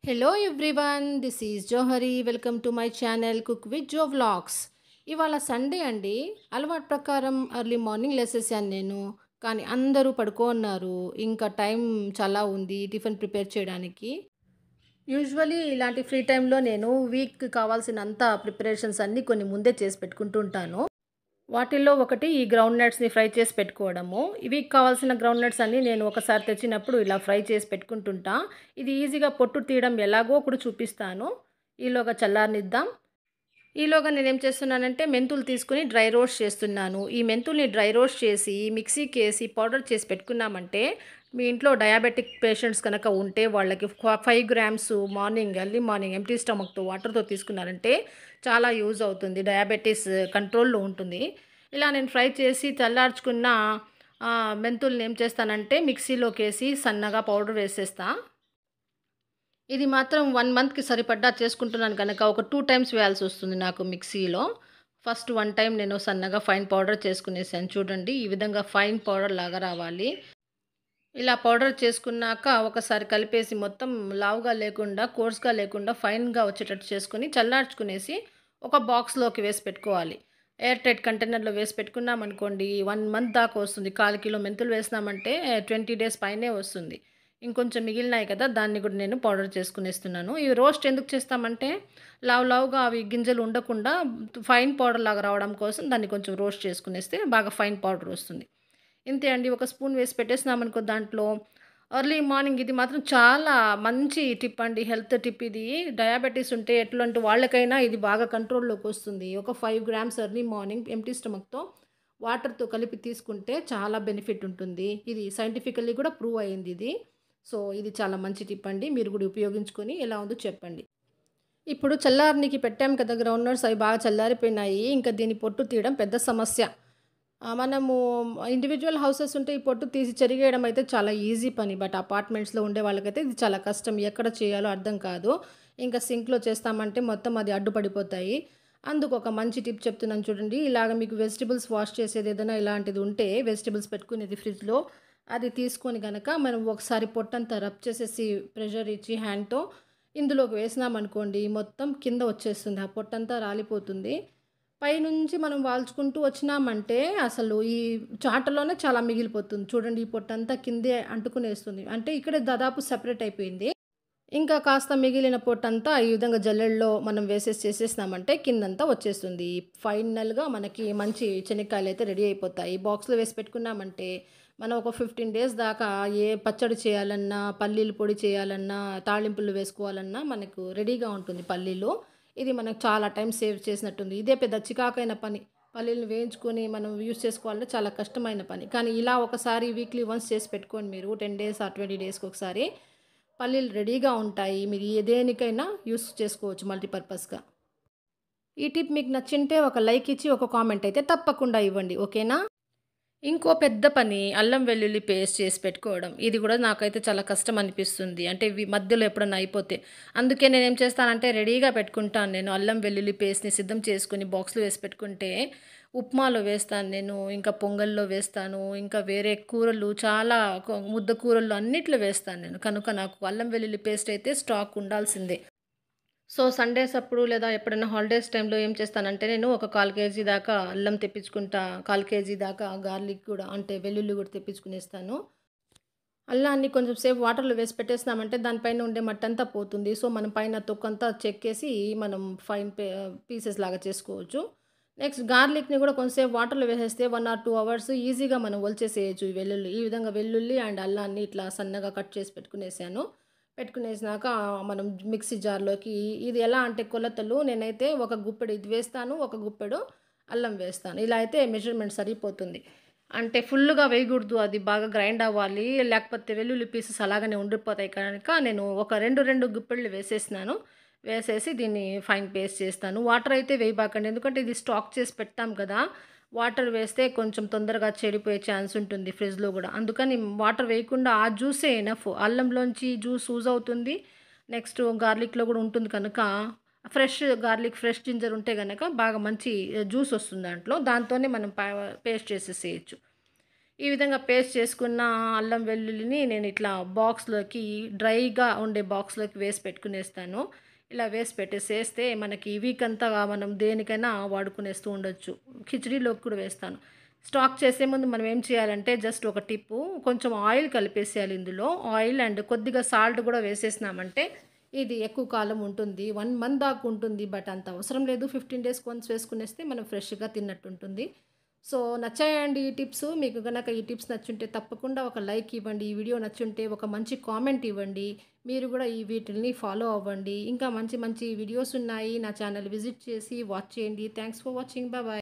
Hello everyone, this is Johari. Welcome to my channel cook with Jo vlogs. ఇవాళ Sunday అండి. అలవాటు ప్రకారం ఎర్లీ మార్నింగ్ లేసేసాను నేను. కానీ అందరూ పడుకోన్నారు. ఇంకా టైం చాలా ఉంది టిఫిన్ ప్రిపేర్ చేయడానికి. యూజువలీ ఇలాంటి ఫ్రీ టైంలో నేను వీక్ కావాల్సినంత ప్రిపరేషన్స్ అన్నీ కొన్ని ముందే చేసి పెట్టుకుంటూ ఉంటాను. వాటిల్లో ఒకటి ఈ గ్రౌండ్ నట్స్ని ఫ్రై చేసి పెట్టుకోవడము. ఇవి కావాల్సిన గ్రౌండ్ నట్స్ అన్నీ నేను ఒకసారి తెచ్చినప్పుడు ఇలా ఫ్రై చేసి పెట్టుకుంటుంటా. ఇది ఈజీగా పొట్టు తీయడం ఎలాగో కూడా చూపిస్తాను. ఈలోగా చల్లారనిద్దాం. ఈలోగా నేనేం చేస్తున్నానంటే మెంతులు తీసుకుని డ్రై రోస్ట్ చేస్తున్నాను. ఈ మెంతుల్ని డ్రై రోస్ట్ చేసి మిక్సీకి వేసి పౌడర్ చేసి పెట్టుకున్నామంటే మీ ఇంట్లో డయాబెటిక్ పేషెంట్స్ కనుక ఉంటే వాళ్ళకి 5 grams morning early morning empty స్టమక్తో వాటర్తో తీసుకున్నారంటే చాలా యూజ్ అవుతుంది. డయాబెటీస్ కంట్రోల్లో ఉంటుంది. ఇలా నేను ఫ్రై చేసి చల్లార్చుకున్న మెంతుల్ని ఏం చేస్తానంటే మిక్సీలోకి వేసి సన్నగా పౌడర్ వేసేస్తా. ఇది మాత్రం 1 మంత్‌కి సరిపడ్డా చేసుకుంటున్నాను కనుక ఒక 2 టైమ్స్ వేయాల్సి వస్తుంది నాకు మిక్సీలో. ఫస్ట్ 1 టైమ్ నేను సన్నగా ఫైన్ పౌడర్ చేసుకునేసాను. చూడండి ఈ విధంగా ఫైన్ పౌడర్ లాగా రావాలి. ఇలా పౌడర్ చేసుకున్నాక ఒకసారి కలిపేసి మొత్తం లావుగా లేకుండా కోర్స్‌గా లేకుండా ఫైన్‌గా వచ్చేటట్టు చేసుకొని చల్లార్చుకునేసి ఒక బాక్స్‌లోకి వేసి పెట్టుకోవాలి. ఎయిర్ టైట్ కంటైనర్‌లో వేసి పెట్టుకున్నామనుకోండి 1 మంత్ దాకా వస్తుంది. 1/4 కిలో మెంతులు వేసినామంటే 20 డేస్ పైనే వస్తుంది. ఇంకొంచెం మిగిలినాయి కదా! దాన్ని కూడా నేను పౌడర్ చేసుకునేస్తున్నాను. ఇవి రోస్ట్ ఎందుకు చేస్తామంటే లావుగా అవి గింజలు ఉండకుండా ఫైన్ పౌడర్ లాగా రావడం కోసం దాన్ని కొంచెం రోస్ట్ చేసుకునేస్తే బాగా ఫైన్ పౌడర్ వస్తుంది. ఇంతే అండి. ఒక స్పూన్ వేసి పెట్టేసినామనుకో దాంట్లో ఎర్లీ మార్నింగ్ ఇది మాత్రం చాలా మంచి టిప్ అండి. హెల్త్ టిప్ ఇది. డయాబెటీస్ ఉంటే ఎట్లాంటి వాళ్ళకైనా ఇది బాగా కంట్రోల్‌లోకి వస్తుంది. ఒక 5 గ్రామ్స్ ఎర్లీ మార్నింగ్ ఎంప్టీ స్టమక్‌తో వాటర్‌తో కలిపి తీసుకుంటే చాలా బెనిఫిట్ ఉంటుంది. ఇది సైంటిఫికల్లీ కూడా ప్రూవ్ అయింది ఇది. సో, ఇది చాలా మంచి టిప్ అండి. మీరు కూడా ఉపయోగించుకొని ఎలా ఉందో చెప్పండి. ఇప్పుడు చల్లారనీకి పెట్టాం కదా గ్రౌండ్ నట్స్, అవి బాగా చల్లారిపోయినాయి. ఇంకా దీని పొట్టు తీయడం పెద్ద సమస్య. మనము ఇండివిడ్యువల్ హౌసెస్ ఉంటే ఈ పొట్టు తీసి చెరిగేయడం అయితే చాలా ఈజీ పని. బట్ అపార్ట్మెంట్స్‌లో ఉండే వాళ్ళకైతే ఇది చాలా కష్టం. ఎక్కడ చేయాలో అర్థం కాదు. ఇంకా సింక్‌లో చేస్తామంటే మొత్తం అది అడ్డుపడిపోతాయి. అందుకు ఒక మంచి టిప్ చెప్తున్నాను చూడండి. ఇలాగ మీకు వెజిటబుల్స్ వాష్ చేసేది ఏదైనా ఇలాంటిది ఉంటే వెజిటబుల్స్ పెట్టుకునేది ఫ్రిడ్జ్‌లో అది తీసుకొని గనక మనం ఒకసారి పొట్టంతా రబ్ చేసేసి ప్రెషర్ ఇచ్చి హ్యాండ్‌తో ఇందులోకి వేసినామనుకోండి మొత్తం కింద వచ్చేస్తుంది. ఆ పొట్టంతా రాలిపోతుంది. పైనుంచి మనం వాల్చుకుంటూ వచ్చినామంటే అసలు ఈ చాటలోనే చాలా మిగిలిపోతుంది. చూడండి ఈ పొట్టంతా కిందే అంటుకునేస్తుంది. అంటే ఇక్కడే దాదాపు సెపరేట్ అయిపోయింది. ఇంకా కాస్త మిగిలిన పొట్టంతా ఈ విధంగా జల్లెడలో మనం చేసేసినామంటే కిందంతా వచ్చేస్తుంది. ఫైనల్‌గా మనకి మంచి చెనిక్కాయలైతే రెడీ అయిపోతాయి. బాక్స్‌లో వేసి పెట్టుకున్నామంటే మనం ఒక 15 డేస్ దాకా ఏ పచ్చడి చేయాలన్నా, పల్లీలు పొడి చేయాలన్నా, తాళింపులు వేసుకోవాలన్నా మనకు రెడీగా ఉంటుంది పల్లీలు. ఇది మనకు చాలా టైం సేవ్ చేసినట్టుంది. ఇదే పెద్ద చికాకైన పని. పల్లీలను వేయించుకొని మనం యూజ్ చేసుకోవాలంటే చాలా కష్టమైన పని. కానీ ఇలా ఒకసారి వీక్లీ వన్స్ చేసి పెట్టుకోండి మీరు 10 డేస్ ఆర్ 20 డేస్‌కి ఒకసారి. పల్లీలు రెడీగా ఉంటాయి. మీరు దేనికైనా యూజ్ చేసుకోవచ్చు మల్టీపర్పస్‌గా. ఈ టిప్ మీకు నచ్చింటే ఒక లైక్ ఇచ్చి, ఒక కామెంట్ అయితే తప్పకుండా ఇవ్వండి. ఓకేనా? ఇంకో పెద్ద పని అల్లం వెల్లుల్లి పేస్ట్ చేసి పెట్టుకోవడం. ఇది కూడా నాకైతే చాలా కష్టం అనిపిస్తుంది. అంటే ఇవి మధ్యలో ఎప్పుడన్నా అయిపోతే. అందుకే నేనేం చేస్తానంటే రెడీగా పెట్టుకుంటాను నేను. అల్లం వెల్లుల్లి పేస్ట్‌ని సిద్ధం చేసుకొని బాక్స్‌లో వేసి పెట్టుకుంటే ఉప్మాలో వేస్తాను నేను. ఇంకా పొంగల్‌లో వేస్తాను. ఇంకా వేరే కూరలు చాలా ముద్ద కూరల్లో అన్నిట్లో వేస్తాను నేను. కనుక నాకు అల్లం వెల్లుల్లి పేస్ట్ అయితే స్టాక్ ఉండాల్సిందే. సో, సండేస్ అప్పుడు లేదా ఎప్పుడైనా హాలిడేస్ టైంలో ఏం చేస్తానంటే నేను ఒక 1/4 కేజీ దాకా అల్లం తెప్పించుకుంటా. 1/4 కేజీ దాకా గార్లిక్ కూడా అంటే వెల్లుల్లి కూడా తెప్పించుకునేస్తాను. అల్లాన్ని కొంచెం సేపు వాటర్‌లో వేసి పెట్టేసినామంటే దానిపైన ఉండే మట్టంతా పోతుంది. సో, మనం పైన తొక్కంతా చెక్కేసి మనం ఫైన్ పీసెస్ లాగా చేసుకోవచ్చు. నెక్స్ట్ గార్లిక్‌ని కూడా కొంచెంసేపు వాటర్‌లో వేసేస్తే 1 ఆర్ 2 అవర్స్ ఈజీగా మనం ఒలిచేసేయొచ్చు ఈ వెల్లుల్లి. ఈ విధంగా వెల్లుల్లి అండ్ అల్లాన్ని ఇట్లా సన్నగా కట్ చేసి పెట్టుకునేసాను. పెట్టుకునేసినాక మనం మిక్సీ జార్‌లోకి ఇది ఎలా అంటే కొలతలు నేనైతే ఒక గుప్పెడు ఇది వేస్తాను. ఒక గుప్పెడు అల్లం వేస్తాను. ఇలా అయితే మెజర్‌మెంట్ సరిపోతుంది. అంటే ఫుల్లుగా వేయకూడదు. అది బాగా గ్రైండ్ అవ్వాలి. లేకపోతే వెల్లుల్లి పీసెస్ అలాగనే ఉండిపోతాయి కనుక నేను ఒక 2 గుప్పెళ్ళు వేసేసినాను. వేసేసి దీన్ని ఫైన్ పేస్ట్ చేస్తాను. వాటర్ అయితే వేయబాకండి. ఎందుకంటే ఇది స్టాక్ చేసి పెడతాం కదా! వాటర్ వేస్తే కొంచెం తొందరగా చెడిపోయే ఛాన్స్ ఉంటుంది ఫ్రిడ్జ్‌లో గూడా. అందుకని వాటర్ వేయకుండా ఆ జ్యూసే ఎనఫ్. అల్లంలోంచి జ్యూస్ యూజ్ అవుతుంది. నెక్స్ట్ గార్లిక్‌లో గూడా ఉంటుంది కనుక ఫ్రెష్ గార్లిక్, ఫ్రెష్ జింజర్ ఉంటే గనక బాగా మంచి జ్యూస్ వస్తుంది దాంట్లో. దాంతోనే మనం పేస్ట్ చేసేసేయొచ్చు. ఈ విధంగా పేస్ట్ చేసుకున్న అల్లం వెల్లుల్లిని నేను ఇట్లా బాక్స్‌లోకి డ్రైగా ఉండే బాక్స్‌లోకి వేసి పెట్టుకునేస్తాను. ఇలా వేసి పెట్టేసేస్తే మనకి వీక్ అంతా మనం దేనికైనా వాడుకునేస్తూ ఉండొచ్చు. కిచిడీలోకి కూడా వేస్తాను. స్టాక్ చేసే ముందు మనం ఏం చేయాలంటే జస్ట్ ఒక టిప్పు కొంచెం ఆయిల్ కలిపేసేయాలి ఇందులో. ఆయిల్ అండ్ కొద్దిగా సాల్ట్ కూడా వేసేసినామంటే ఇది ఎక్కువ కాలం ఉంటుంది. 1 మంత్ దాకా ఉంటుంది. బట్ అంత అవసరం లేదు. 15 డేస్‌కి వన్స్ వేసుకునేస్తే మనం ఫ్రెష్‌గా తిన్నట్టుంటుంది. సో, నచ్చాయండి ఈ టిప్స్. మీకు గనక ఈ టిప్స్ నచ్చుంటే తప్పకుండా ఒక లైక్ ఇవ్వండి. ఈ వీడియో నచ్చుంటే ఒక మంచి కామెంట్ ఇవ్వండి. మీరు గూడా ఈ వీటిల్ని ఫాలో అవ్వండి. ఇంకా మంచి మంచి వీడియోస్ ఉన్నాయి. నా ఛానల్ విజిట్ చేసి వాచ్ చేయండి. Thanks for watching. Bye bye.